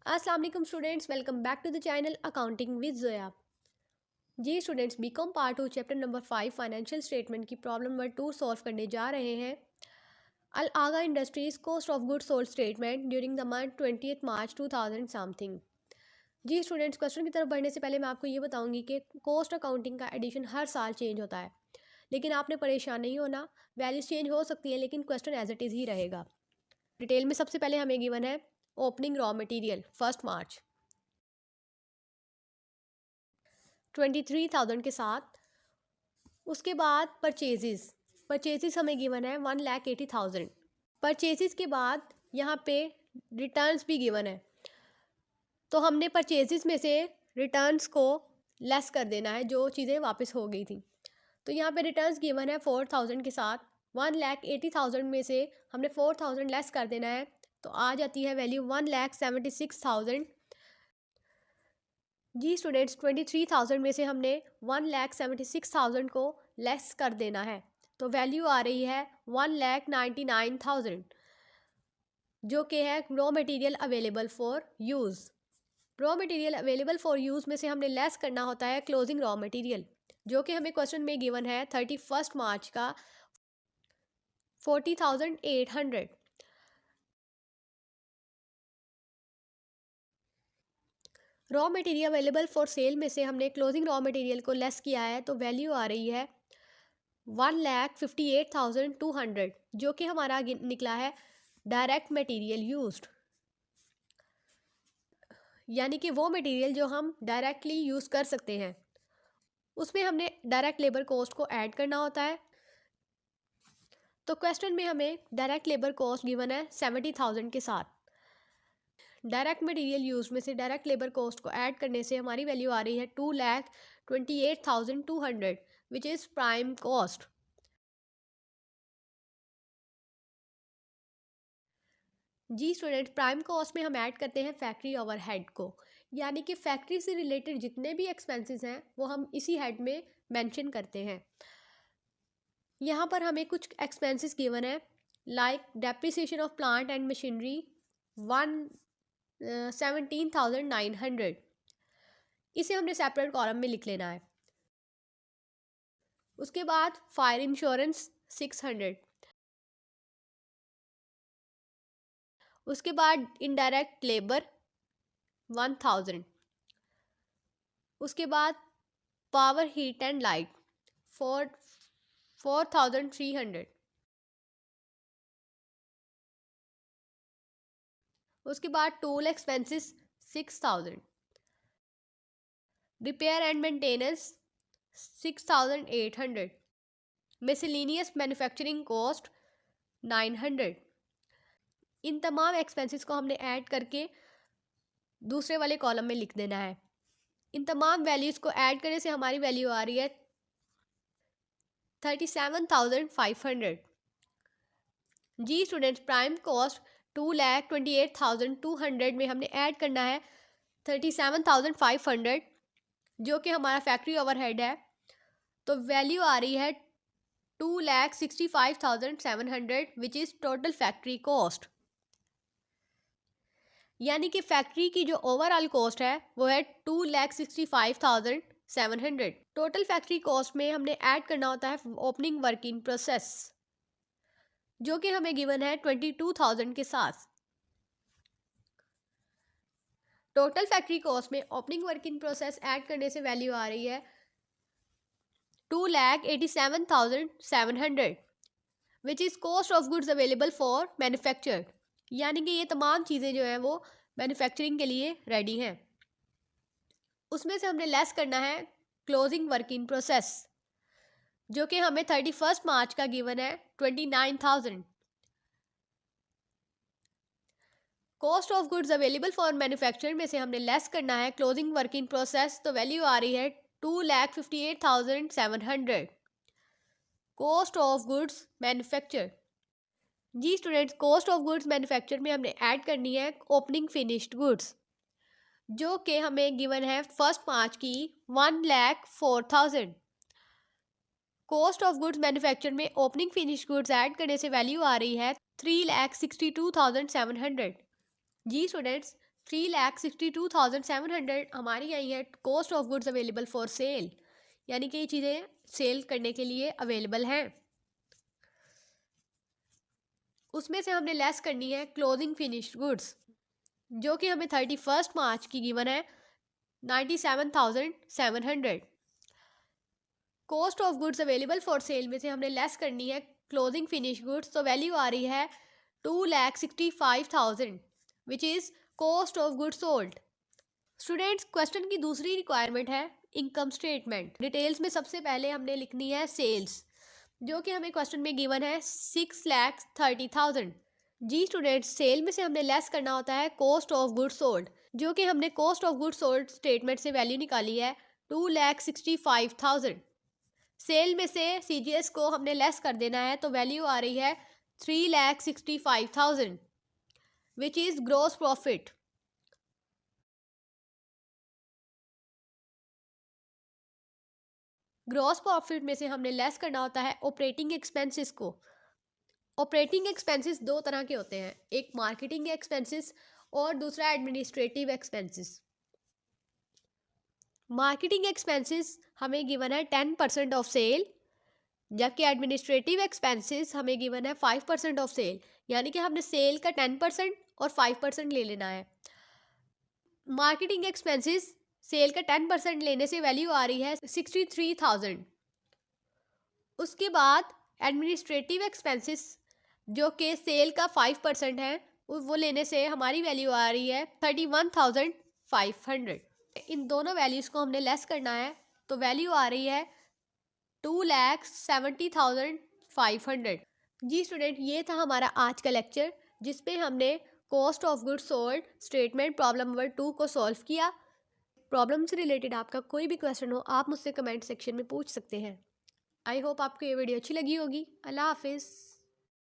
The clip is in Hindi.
अस्सलाम वालेकुम students, welcome back to the channel accounting with Zoya. जी students, BCom part 2 chapter number 5 financial statement की प्रॉब्लम नंबर 2 सॉल्व करने जा रहे हैं। Al Agha industries cost of goods sold statement during the month 20 March 2000 something. जी स्टूडेंट्स, क्वेश्चन की तरफ बढ़ने से पहले मैं आपको ये बताऊंगी कि कॉस्ट अकाउंटिंग का एडिशन हर साल चेंज होता है, लेकिन आपने परेशान नहीं होना। वैल्यूज चेंज हो सकती है लेकिन क्वेश्चन एज इट इज़ ही रहेगा। डिटेल में सबसे पहले हमें गिवन है ओपनिंग रॉ मटेरियल 1 मार्च 23,000 के साथ। उसके बाद परचेजेस हमें गिवन है 1,80,000। परचेजेस के बाद यहाँ पे रिटर्न्स भी गिवन है, तो हमने परचेजेस में से रिटर्न्स को लेस कर देना है जो चीज़ें वापस हो गई थी। तो यहाँ पे रिटर्न्स गिवन है 4,000 के साथ। 1,80,000 में से हमने 4,000 लेस कर देना है, तो आ जाती है वैल्यू 1,76,000। जी स्टूडेंट्स, 23,000 में से हमने 1,76,000 को लेस कर देना है, तो वैल्यू आ रही है 1,99,000, जो कि है raw material available for use. Raw material available for use में से हमने लेस करना होता है क्लोजिंग रॉ मटेरियल, जो कि हमें क्वेश्चन में गिवन है 31 मार्च का 40,800। Raw material available for sale में से हमने क्लोजिंग रॉ मटेरियल को लेस किया है, तो वैल्यू आ रही है 1,58,200, जो कि हमारा निकला है डायरेक्ट मटेरियल यूज्ड, यानी कि वो मटेरियल जो हम डायरेक्टली यूज़ कर सकते हैं। उसमें हमने डायरेक्ट लेबर कॉस्ट को ऐड करना होता है। तो क्वेश्चन में हमें डायरेक्ट लेबर कॉस्ट गिवन है 70,000 के साथ। डायरेक्ट मटेरियल यूज में से डायरेक्ट लेबर कॉस्ट को ऐड करने से हमारी वैल्यू आ रही है 2,28,200, विच इज़ प्राइम कॉस्ट। जी स्टूडेंट, प्राइम कॉस्ट में हम ऐड करते हैं फैक्ट्री ओवरहेड को, यानी कि फैक्ट्री से रिलेटेड जितने भी एक्सपेंसेस हैं वो हम इसी हेड में मेंशन करते हैं। यहाँ पर हमें कुछ एक्सपेंसेस गिवन है, like depreciation of plant and machinery 17,900। इसे हमने सेपरेट कॉलम में लिख लेना है। उसके बाद फायर इंश्योरेंस 600। उसके बाद इनडायरेक्ट लेबर 1,000। उसके बाद पावर हीट एंड लाइट 4,300। उसके बाद tool expenses 6,000। Repair and maintenance 6,800। Miscellaneous manufacturing cost 900। इन तमाम एक्सपेंसेस को हमने ऐड करके दूसरे वाले कॉलम में लिख देना है। इन तमाम वैल्यूज़ को ऐड करने से हमारी वैल्यू आ रही है 37,500। जी स्टूडेंट्स, प्राइम कॉस्ट 2,28,200 में हमने ऐड करना है 37,500, जो कि हमारा फैक्ट्री ओवरहेड है, तो वैल्यू आ रही है 2,65,700, which is total factory cost. यानी कि फैक्ट्री की जो ओवरऑल कॉस्ट है वो है 2,65,700। टोटल फैक्ट्री कॉस्ट में हमने ऐड करना होता है ओपनिंग वर्क इन प्रोसेस, जो कि हमें गिवन है 22,000 के साथ। टोटल फैक्ट्री कॉस्ट में opening work in process add करने से वैल्यू आ रही है 2,87,700, which is cost of goods available for manufacture, यानी कि ये तमाम चीज़ें जो हैं वो मैन्युफैक्चरिंग के लिए रेडी हैं। उसमें से हमने लेस करना है क्लोजिंग वर्क इन प्रोसेस, जो कि हमें 31 मार्च का गिवन है 29,000। Cost of goods available for manufacture में से हमने लेस करना है क्लोजिंग वर्क इन प्रोसेस, तो वैल्यू आ रही है 2,58,700। Cost of goods manufacture. जी students, cost of goods manufacture में हमने ऐड करनी है ओपनिंग फिनिश्ड गुड्स, जो कि हमें गिवन है 1 मार्च की 1,04,000। कॉस्ट ऑफ गुड्स मैन्युफैक्चर में ओपनिंग फिनिश गुड्स ऐड करने से वैल्यू आ रही है 3,62,700। जी स्टूडेंट्स, 3,62,700 हमारी आई है cost of goods available for sale, यानी कि ये चीज़ें सेल करने के लिए अवेलेबल हैं। उसमें से हमने लेस करनी है क्लोजिंग फिनिश्ड गुड्स, जो कि हमें 31 मार्च की गिवन है 97,700। Cost of goods available for sale में से हमने लेस करनी है क्लोजिंग फिनिश गुड्स, तो वैल्यू आ रही है 2,65,000 which is cost of goods sold. Students, question की दूसरी रिक्वायरमेंट है इनकम स्टेटमेंट। डिटेल्स में सबसे पहले हमने लिखनी है सेल्स, जो कि हमें क्वेश्चन में गिवन है 6,30,000। जी स्टूडेंट्स, सेल में से हमने लेस करना होता है कॉस्ट ऑफ गुड्स सोल्ड, जो कि हमने cost of goods sold statement से वैल्यू निकाली है 2,65,000। सेल में से CGS को हमने लेस कर देना है, तो वैल्यू आ रही है 3,65,000 which is gross profit. Gross profit में से हमने लेस करना होता है ऑपरेटिंग एक्सपेंसेस को। ऑपरेटिंग एक्सपेंसेस दो तरह के होते हैं, एक मार्केटिंग एक्सपेंसेस और दूसरा एडमिनिस्ट्रेटिव एक्सपेंसेस। मार्केटिंग एक्सपेंसेस हमें गिवन है 10% ऑफ सेल, जबकि एडमिनिस्ट्रेटिव एक्सपेंसेस हमें गिवन है 5% ऑफ सेल, यानी कि हमने सेल का 10% और 5% ले लेना है। मार्केटिंग एक्सपेंसेस सेल का 10% लेने से वैल्यू आ रही है 63,000। उसके बाद एडमिनिस्ट्रेटिव एक्सपेंसेस जो कि सेल का 5% है, वो लेने से हमारी वैल्यू आ रही है 31,500। इन दोनों वैल्यूज़ को हमने लेस करना है, तो वैल्यू आ रही है 2,70,500। जी स्टूडेंट, ये था हमारा आज का लेक्चर, जिसपे हमने cost of goods sold statement problem number 2 को सॉल्व किया। प्रॉब्लम से रिलेटेड आपका कोई भी क्वेश्चन हो, आप मुझसे कमेंट सेक्शन में पूछ सकते हैं। आई होप आपको ये वीडियो अच्छी लगी होगी। अल्लाह हाफिज़।